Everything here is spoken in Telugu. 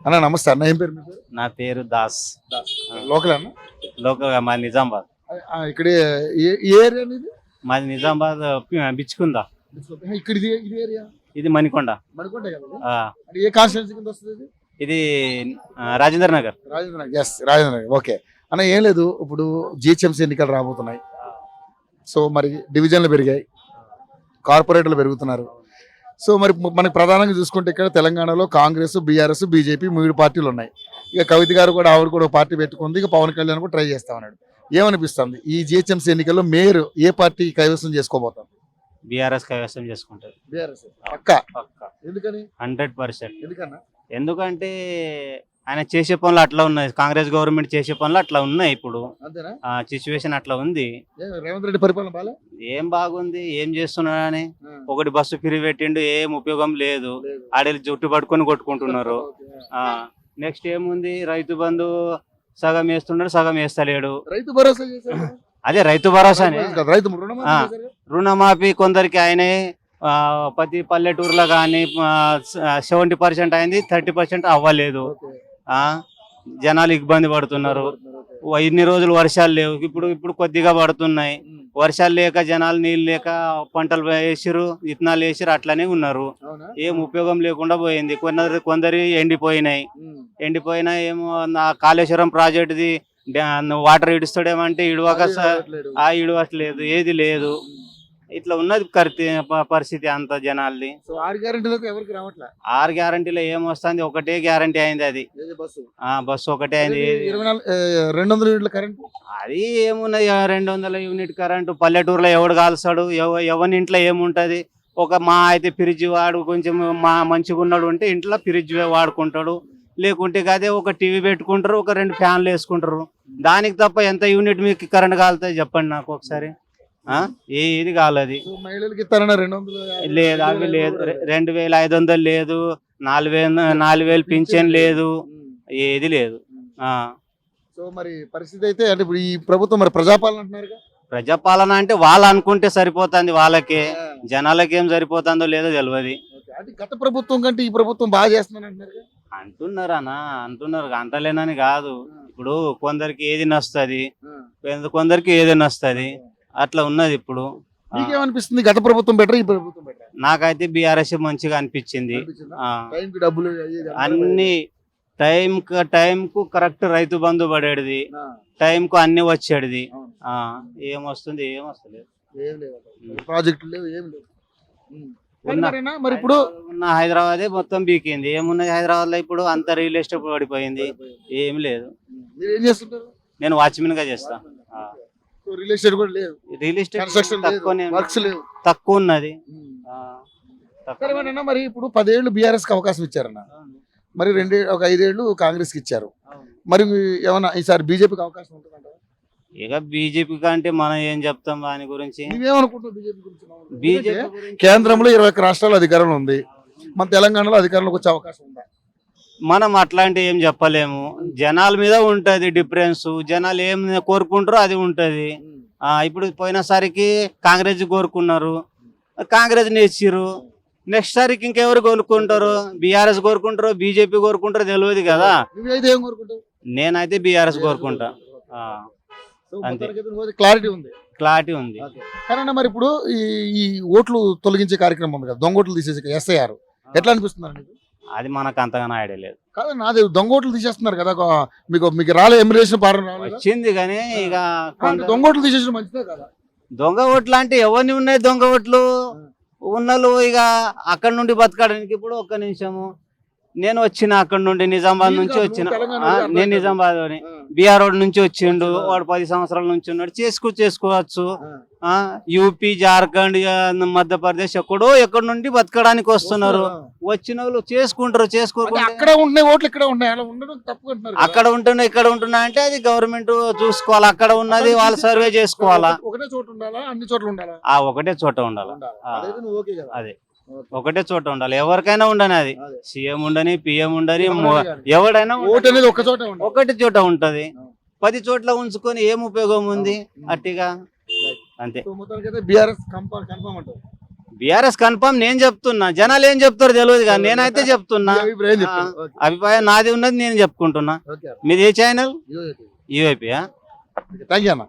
అన్న నమస్తే అన్న, ఏం పేరు మీ పేరు? నా పేరు దాస్. లోకల్ అన్న? లోకల్ గా మాది నిజామాబాద్. ఇక్కడ ఏ ఏరియా ఇది? మాది నిజామాబాద్ బిచ్చుకుందా. ఇక్కడ ఇది ఏరియా? ఇది మణికొండ. మణికొండ కదా? ఆ, అంటే ఏ కాన్స్టిట్యూన్సీ కింద వస్తుంది ఇది? ఇది రాజేంద్ర నగర్. రాజేంద్ర నగర్. ఎస్, రాజేంద్ర నగర్. ఓకే అన్న, ఏం లేదు, ఇప్పుడు జిహెచ్ఎంసీ ఎన్నికలు రాబోతున్నాయి. సో మరి డివిజన్లు పెరిగాయి, కార్పొరేటర్లు పెరుగుతున్నారు. సో మరి మనకి ప్రధానంగా చూసుకుంటే ఇక్కడ తెలంగాణలో కాంగ్రెస్, బీఆర్ఎస్, బీజేపీ 3 పార్టీలు ఉన్నాయి. ఇక కవిత గారు కూడా ఆవిడ కూడా ఒక పార్టీ పెట్టుకుంది. ఇక పవన్ కళ్యాణ్ కూడా ట్రై చేస్తా ఉన్నాడు. ఏమనిపిస్తుంది ఈ జిహెచ్ఎంసీ ఎన్నికల్లో మేయర్ ఏ పార్టీ కైవసం చేసుకోబోతాం? బీఆర్ఎస్ కైవసం చేసుకుంటది. బీఆర్ఎస్ పక్కా. ఎందుకని? 100%. ఎందుకన్నా? ఎందుకంటే ఆయన చేసే పనులు అట్లా ఉన్నాయి. కాంగ్రెస్ గవర్నమెంట్ చేసే పనులు అట్లా ఉన్నాయి. ఇప్పుడు అంతేనా? సిచ్యువేషన్ అట్లా ఉంది. రేవంత్ రెడ్డి పరిపాలన బాలే? ఏం బాగుంది, ఏం చేస్తున్నాడని. ఒకటి బస్సు ఫ్రీ పెట్టిండు, ఏం ఉపయోగం లేదు. ఆడేళ్ళు జుట్టు పట్టుకొని కొట్టుకుంటున్నారు. నెక్స్ట్ ఏముంది, రైతు బంధు సగం వేస్తున్నాడు, సగం వేస్తలేడు. రైతు భరోసా చేశారు. అదే రైతు భరోసానే. రైతు రుణమాఫీ చేశారు. రుణమాఫీ కొందరికి ఆయనే ప్రతి పల్లెటూరులో కానీ 70% అయింది, 30% అవ్వలేదు. జనాలు ఇబ్బంది పడుతున్నారు. ఇన్ని రోజులు వర్షాలు లేవు, ఇప్పుడు కొద్దిగా పడుతున్నాయి. వర్షాలు లేక జనాలు నీళ్ళు లేక పంటలు వేసిరు, విత్తనాలు వేసిరు, అట్లనే ఉన్నారు. ఏం ఉపయోగం లేకుండా పోయింది. కొందరు ఎండిపోయినా ఏమో కాళేశ్వరం ప్రాజెక్టుది వాటర్ ఇడుస్తాడేమంటే ఇడవట్లేదు, ఏది లేదు. ఇట్లా ఉన్నది పరిస్థితి అంత జనాలది. 6 గ్యారంటీలో ఏమొస్తుంది, ఒకటే గ్యారంటీ అయింది, అది బస్సు ఒకటే అయింది. 200 యూనిట్ల కరెంట్, అది ఏమున్నది 200 యూనిట్ కరెంటు. పల్లెటూరులో ఎవడు కాల్స్తాడు, ఎవరి ఇంట్లో ఏముంటది. మా అయితే ఫ్రిడ్జ్ వాడు కొంచెం మంచిగా ఉన్నాడు ఉంటే ఇంట్లో ఫ్రిడ్జ్ వాడుకుంటాడు. లేకుంటే అదే ఒక టీవీ పెట్టుకుంటారు, ఒక 2 ఫ్యాన్లు వేసుకుంటారు. దానికి తప్ప ఎంత యూనిట్ మీకు కరెంట్ కాలుతుంది చెప్పండి నాకు ఒకసారి. ఏది కాలేదు. మహిళలకి ఇస్తారన్న 200? లేదు, అవి లేదు. 2500 లేదు, 4000 పింఛన్ లేదు, ఏది లేదు. సో మరి పరిస్థితి అయితే అంటే ఇప్పుడు ఈ ప్రభుత్వం మరి ప్రజాపాలన అంటున్నారు. ప్రజాపాలన అంటే వాళ్ళు అనుకుంటే సరిపోతుంది, వాళ్ళకే. జనాలకి ఏం సరిపోతుందో లేదో తెలియదు. గత ప్రభుత్వం కంటే ఈ ప్రభుత్వం బాగా చేస్తున్నారు అంటున్నారు. అంటలేనని కాదు. ఇప్పుడు కొందరికి ఏది నస్తుంది, కొందరికి ఏది నస్తుంది, అట్లా ఉన్నది. ఇప్పుడు మీకేమనిపిస్తుంది, గత ప్రభుత్వం బెటర్ ఈ ప్రభుత్వం బెటర్? నాకైతే బీఆర్ఎస్ మంచిగా అనిపించింది. అన్ని టైం కు కరెక్ట్ రైతు బంధు పడేది, టైం కు అన్ని వచ్చేది. ఏమొస్తుంది, ఏమొస్తలేదు. ప్రాజెక్టులు లేవు, ఏం లేవు. మరి ఇప్పుడు ఉన్న హైదరాబాదే మొత్తం బీకింది. ఏమున్నది హైదరాబాద్ లో ఇప్పుడు? అంత రియల్ ఎస్టేట్ పడిపోయింది, ఏం లేదు. నేను వాచ్మెన్ గా చేస్తా. రియల్ ఎస్టేట్ కూడా లేదు, రియల్ ఎస్టేట్ తక్కువ ఉన్నది. మరి ఇప్పుడు 10 ఏళ్ళు బీఆర్ఎస్ కి అవకాశం ఇచ్చారన్న, మరి 5 ఏళ్ళు కాంగ్రెస్ కి ఇచ్చారు. మరి ఏమన్నా ఈసారి బీజేపీకి అవకాశం ఉంటుందంట? ఇక బీజేపీ కంటే మనం ఏం చెప్తాం దాని గురించి. బీజేపీ కేంద్రంలో 21 రాష్ట్రాలు అధికారంలో ఉంది, మన తెలంగాణలో అధికారంలోకి వచ్చే అవకాశం ఉందా? మనం అట్లాంటి ఏం చెప్పలేము. జనాల మీద ఉంటది డిఫరెన్స్. జనాలు ఏం కోరుకుంటారో అది ఉంటది. ఇప్పుడు పోయినసారికి కాంగ్రెస్ కోరుకున్నారు, కాంగ్రెస్ నేర్చిరు. నెక్స్ట్ సారికి ఇంకెవరు కోరుకుంటారు? బీఆర్ఎస్ కోరుకుంటారు, బీజేపీ కోరుకుంటారో తెలియదు కదా. నేనైతే బీఆర్ఎస్ కోరుకుంటా. క్లారిటీ ఉంది. కానీ మరి ఇప్పుడు ఈ ఓట్లు తొలగించే కార్యక్రమం ఉంది కదా, దొంగోట్లు తీసేసి ఎస్ఐఆర్, ఎట్లా అనిపిస్తుంది? అది మనకు అంతగానో ఐడియా లేదు. కాదు, నాది దొంగోట్లు తీసేస్తున్నారు కదా, మీకు రాలే ఎమ్మెల్యేషన్ వచ్చింది కానీ ఇక దొంగోట్లు తీసేసిన మంచిదే కదా. దొంగ ఓట్లు అంటే ఎవరిని ఉన్నాయి దొంగ ఓట్లు? ఉన్నలు ఇక అక్కడ నుండి బతకడానికి. ఇప్పుడు ఒక్క నిమిషము, నేను వచ్చిన అక్కడ నుండి నిజామాబాద్ నుంచి వచ్చిన. నేను నిజామాబాద్ బీఆర్ రోడ్ నుంచి వచ్చిండు వాడు, 10 సంవత్సరాల నుంచి ఉన్నాడు. చేసుకోవచ్చు. యూపీ, జార్ఖండ్, మధ్యప్రదేశ్ ఎక్కడ నుండి బతకడానికి వస్తున్నారు. వచ్చిన వాళ్ళు చేసుకుంటారు. అక్కడ ఉండే ఓట్లు ఇక్కడ ఉన్నాయి, అక్కడ ఉంటున్నా ఇక్కడ ఉంటున్నా అంటే అది గవర్నమెంట్ చూసుకోవాలి. అక్కడ ఉన్నది వాళ్ళు సర్వే చేసుకోవాలా. ఒకటే చోట ఉండాలా, అన్ని చోట్ల ఉండాలా? ఒకటే చోట ఉండాలి. అదే ఒకటే చోట ఉండాలి. ఎవరికైనా ఉండని, అది సీఎం ఉండని, పిఎం ఉండని, ఎవడైనా ఒకటి చోట ఉంటది. 10 చోట్ల ఉంచుకొని ఏం ఉపయోగం ఉంది? అట్టిగా అంతే. బీఆర్ఎస్ కన్ఫర్మ్ నేను చెప్తున్నా, జనాలు ఏం చెప్తారో తెలియదు కానీ నేనైతే చెప్తున్నా. మీ అభిప్రాయం చెప్పండి. ఓకే. అభిప్రాయం నాది ఉన్నది నేను చెప్పుకుంటున్నా. ఓకే. మీది ఏ ఛానల్? యూఏపీ. యూఐపీయా? థ్యాంక్ యూ అన్న.